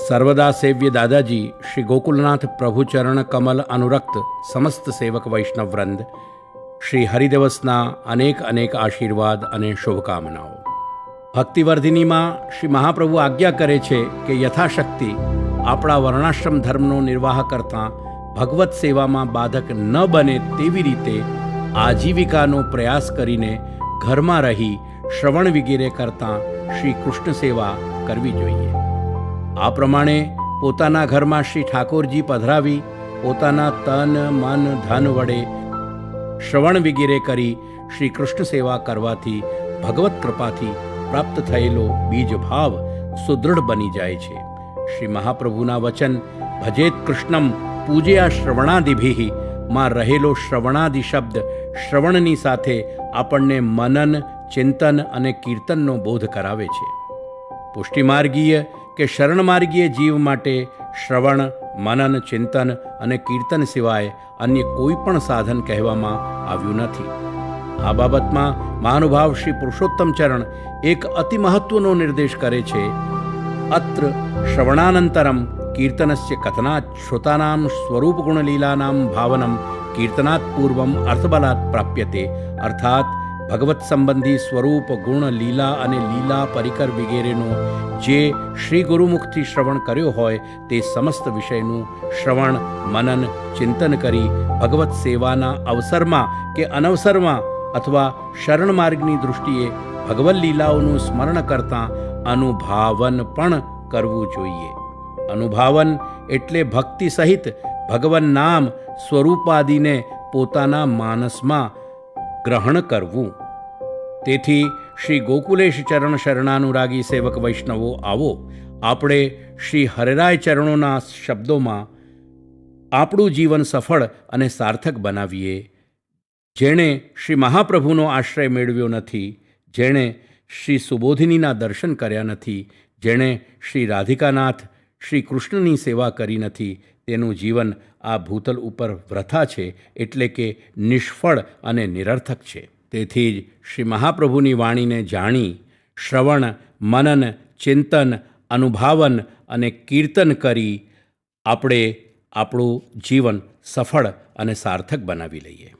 सर्वदा सेव्य दादाजी श्री गोकुलनाथ प्रभु चरण कमल अनुरक्त समस्त सेवक वैष्णव वृंद श्री हरिदिवसना अनेक अनेक आशीर्वाद અને શુભકામનાઓ. ભક્તિવર્ધિનીમાં શ્રી મહાપ્રભુ આજ્ઞા કરે છે કે યથાશક્તિ આપણા વર્ણાશ્રમ ધર્મનો નિર્વાહ કરતાં ભગવત સેવામાં બાધક ન બને તેવી રીતે આજીવિકાનો પ્રયાસ કરીને ઘરમાં રહી શ્રવણ વગેરે કરતાં શ્રી કૃષ્ણ સેવા કરવી જોઈએ. આ પ્રમાણે પોતાના ઘરમાં શ્રી ઠાકોરજી પધરાવી પોતાના તન મન ધન વડે શ્રવણ વગેરે કરી શ્રી કૃષ્ણ સેવા કરવાથી ભગવત કૃપાથી પ્રાપ્ત થયેલો બીજ ભાવ સુદૃઢ બની જાય છે. શ્રી મહાપ્રભુના વચન ભજેત કૃષ્ણમ પૂજયા શ્રવણાદિભિઃ માં રહેલો શ્રવણાદિ શબ્દ શ્રવણની સાથે આપણને મનન ચિંતન અને કીર્તનનો બોધ કરાવે છે. પુષ્ટિમાર્ગીય કે શરણમાર્ગીય જીવ માટે શ્રવણ મનન ચિંતન અને કીર્તન સિવાય અન્ય કોઈ પણ સાધન કહેવામાં આવ્યું નથી. આ બાબતમાં મહાનુભાવ શ્રી પુરુષોત્તમ ચરણ એક અતિ મહત્વનો નિર્દેશ કરે છે. અત્ર શ્રવણાનંતરમ કીર્તનસ્ય કથનાત શ્રોતાનામ સ્વરૂપ ગુણલીલાનામ ભાવનમ કીર્તનાત પૂર્વમ અર્થબલાત પ્રાપ્યતે. અર્થાત ભગવત સંબંધી સ્વરૂપ ગુણ લીલા અને લીલા પરિકર વગેરેનો જે શ્રી ગુરુમુખથી શ્રવણ કર્યો હોય તે સમસ્ત વિષયનું શ્રવણ મનન ચિંતન કરી ભગવત સેવાના અવસરમાં કે અનવસરમાં અથવા શરણ માર્ગની દૃષ્ટિએ ભગવત લીલાઓનું સ્મરણ કરતાં અનુભાવન પણ કરવું જોઈએ. અનુભાવન એટલે ભક્તિ સહિત ભગવાન નામ સ્વરૂપાદિને પોતાના માનસમાં ગ્રહણ કરવું. તેથી શ્રી ગોકુલેશ ચરણ શરણાનુરાગી સેવક વૈષ્ણવો આવો આપણે શ્રી હરિરાય ચરણોના શબ્દોમાં આપણું જીવન સફળ અને સાર્થક બનાવીએ. જેણે શ્રી મહાપ્રભુનો આશ્રય મેળવ્યો નથી, જેણે શ્રી સુબોધિનીના દર્શન કર્યા નથી, જેણે શ્રી રાધિકાનાથ શ્રી કૃષ્ણની સેવા કરી નથી, તેનું જીવન આ ભૂતલ ઉપર વૃથા છે, એટલે કે નિષ્ફળ અને નિરર્થક છે. તેથી જ શ્રી મહાપ્રભુની વાણીને જાણી શ્રવણ મનન ચિંતન અનુભાવન અને કીર્તન કરી આપણે આપણું જીવન સફળ અને સાર્થક બનાવી લઈએ.